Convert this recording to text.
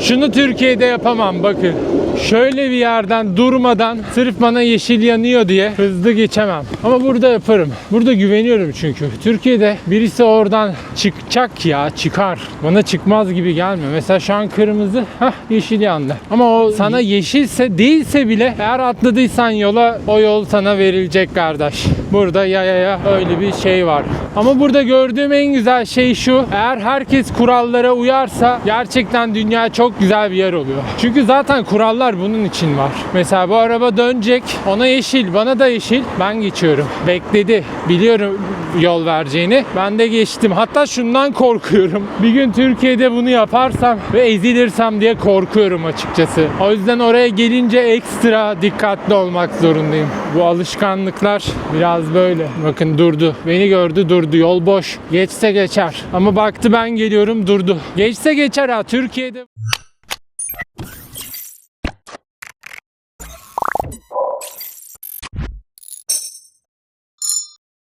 Şunu Türkiye'de yapamam bakın. Şöyle bir yerden durmadan sırf bana yeşil yanıyor diye hızlı geçemem. Ama burada yaparım. Burada güveniyorum çünkü. Türkiye'de birisi oradan çıkacak ya, çıkar. Bana çıkmaz gibi gelmiyor. Mesela şu an kırmızı, yeşil yandı. Ama o sana yeşilse değilse bile eğer atladıysan yola, o yol sana verilecek kardeş. Burada yaya öyle bir şey var. Ama burada gördüğüm en güzel şey şu. Eğer herkes kurallara uyarsa gerçekten dünya çok güzel bir yer oluyor. Çünkü zaten kurallar bunun için var. Mesela bu araba dönecek. Ona yeşil, bana da yeşil. Ben geçiyorum. Bekledi. Biliyorum yol vereceğini. Ben de geçtim. Hatta şundan korkuyorum. Bir gün Türkiye'de bunu yaparsam ve ezilirsem diye korkuyorum açıkçası. O yüzden oraya gelince ekstra dikkatli olmak zorundayım. Bu alışkanlıklar biraz böyle. Bakın durdu. Beni gördü, durdu. Yol boş. Geçse geçer. Ama baktı ben geliyorum, durdu. Geçse geçer ha. Türkiye'de